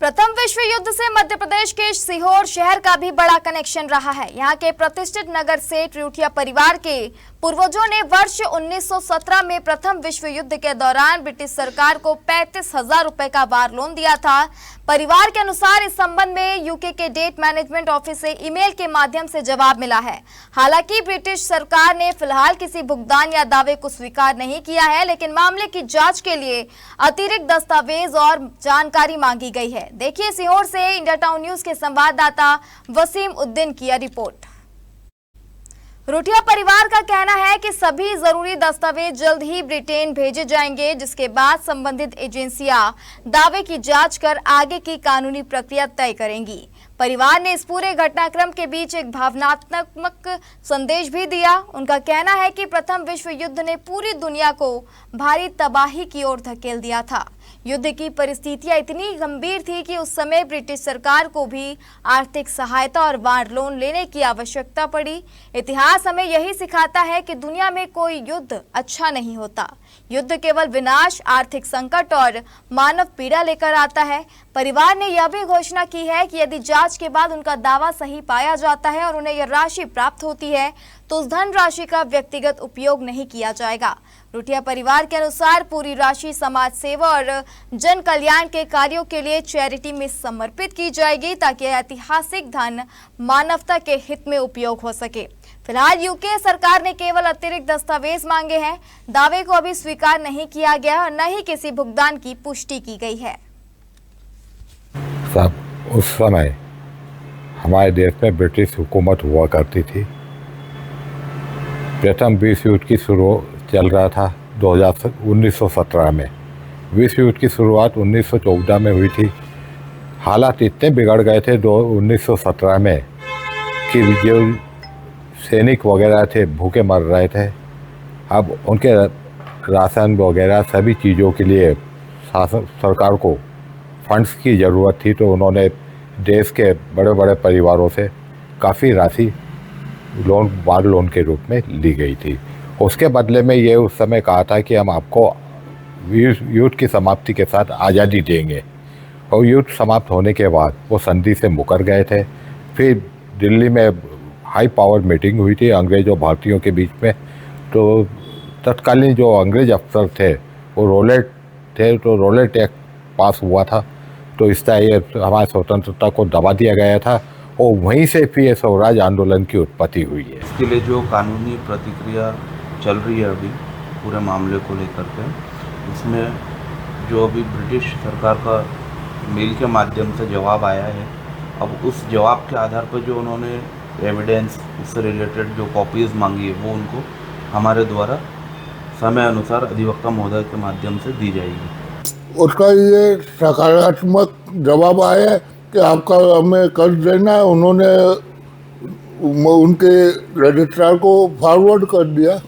प्रथम विश्व युद्ध से मध्य प्रदेश के सीहोर शहर का भी बड़ा कनेक्शन रहा है। यहाँ के प्रतिष्ठित नगर सेठ रिउठिया परिवार के पूर्वजों ने वर्ष 1917 में प्रथम विश्व युद्ध के दौरान ब्रिटिश सरकार को 35,000 रुपए का वार लोन दिया था। परिवार के अनुसार इस संबंध में यूके के डेट मैनेजमेंट ऑफिस से ईमेल के माध्यम से जवाब मिला है। हालांकि ब्रिटिश सरकार ने फिलहाल किसी भुगतान या दावे को स्वीकार नहीं किया है, लेकिन मामले की जांच के लिए अतिरिक्त दस्तावेज और जानकारी मांगी गई है। देखिए सीहोर से इंडिया टाउन न्यूज के संवाददाता वसीम उद्दीन की रिपोर्ट। रिउठिया परिवार का कहना है कि सभी जरूरी दस्तावेज जल्द ही ब्रिटेन भेजे जाएंगे, जिसके बाद संबंधित एजेंसियां दावे की जांच कर आगे की कानूनी प्रक्रिया तय करेंगी। परिवार ने इस पूरे घटनाक्रम के बीच एक भावनात्मक संदेश भी दिया। उनका कहना है कि प्रथम विश्व युद्ध ने पूरी दुनिया को भारी तबाही की ओर धकेल दिया था। युद्ध की परिस्थितियां इतनी गंभीर थी कि उस समय ब्रिटिश सरकार को भी आर्थिक सहायता और वार लोन लेने की आवश्यकता पड़ी। इतिहास हमें यही सिखाता है कि दुनिया में कोई युद्ध अच्छा नहीं होता। युद्ध केवल विनाश, आर्थिक संकट और मानव पीड़ा लेकर आता है। परिवार ने यह भी घोषणा की है कि यदि जांच के बाद उनका दावा सही पाया जाता है और उन्हें यह राशि प्राप्त होती है तो उस धन राशि का व्यक्तिगत उपयोग नहीं किया जाएगा। रिउठिया परिवार के अनुसार पूरी राशि समाज सेवा और जन कल्याण के कार्यों के लिए चैरिटी में समर्पित की जाएगी, ताकि ऐतिहासिक धन मानवता के हित में उपयोग हो सके। फिलहाल यूके सरकार ने केवल अतिरिक्त दस्तावेज मांगे हैं। दावे को अभी स्वीकार नहीं किया गया और न ही किसी भुगतान की पुष्टि की गई है। उस समय हमारे देश में ब्रिटिश हुकूमत हुआ करती थी। प्रथम विश्व युद्ध की शुरू चल रहा था 1917 में। विश्व युद्ध की शुरुआत 1914 में हुई थी। हालात इतने बिगड़ गए थे 1917 में कि जो सैनिक वगैरह थे भूखे मर रहे थे। अब उनके राशन वगैरह सभी चीज़ों के लिए सरकार को फंड्स की ज़रूरत थी, तो उन्होंने देश के बड़े बड़े परिवारों से काफ़ी राशि वार लोन के रूप में ली गई थी। उसके बदले में ये उस समय कहा था कि हम आपको युद्ध की समाप्ति के साथ आज़ादी देंगे। और युद्ध समाप्त होने के बाद वो संधि से मुकर गए थे। फिर दिल्ली में हाई पावर मीटिंग हुई थी अंग्रेज़ और भारतीयों के बीच में। तो तत्कालीन जो अंग्रेज़ अफसर थे वो रोलेट थे, तो रोलेट एक्ट पास हुआ था। तो इस तरह ये हमारी स्वतंत्रता को दबा दिया गया था और वहीं से फिर ये स्वराज आंदोलन की उत्पत्ति हुई है। इसके लिए जो कानूनी प्रतिक्रिया चल रही है अभी पूरे मामले को लेकर के, इसमें जो अभी ब्रिटिश सरकार का मेल के माध्यम से जवाब आया है, अब उस जवाब के आधार पर जो उन्होंने एविडेंस उससे रिलेटेड जो कॉपीज़ मांगी है वो उनको हमारे द्वारा समय अनुसार अधिवक्ता महोदय के माध्यम से दी जाएगी। उसका ये सकारात्मक जवाब आया कि आपका हमें कर्ज देना है। उन्होंने उनके रजिस्ट्रार को फॉरवर्ड कर दिया।